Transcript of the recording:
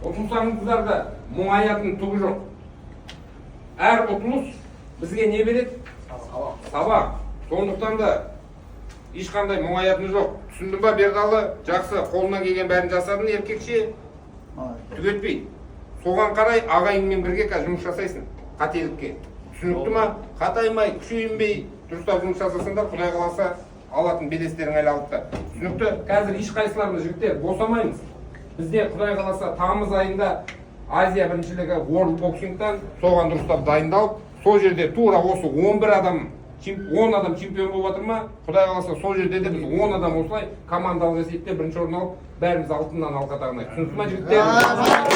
ұтылсаңыздар да мұңаятын түгі жоқ. Әр ұтылыс бізге не береді? Сабақ. Сондықтан да ешқандай мұңаятын жоқ. Түсіндің ба Бердалы? Жақсы, қолынан келген бәрін жасадың, еркекше түгетпей. Соған қарай ағайынмен бірге жұмыс жасайсың. Қателікке. Түсінікті ма? Қатаймай, күшейінбей, дұрыстап жұмыс жасасыңдар, Құдай қаласа алатын белестерің әлі алыпты. Түсінікті? Қазір ешқайсыларымыз жігіттер босамаймыз. Бізде Құдай қаласа тамыз айында Азия біріншілігі World Boxing'тан соған дұрыстап дайындалып, сол жерде тура осы 10 адам чемпион болып жатыр ма? Құдай қаласа сол жерде де біз 10 адам осылай командалық есепте бірінші орын алып, бәріміз алтыннан алқа тағынайық. Түсінікті ма жігіттер?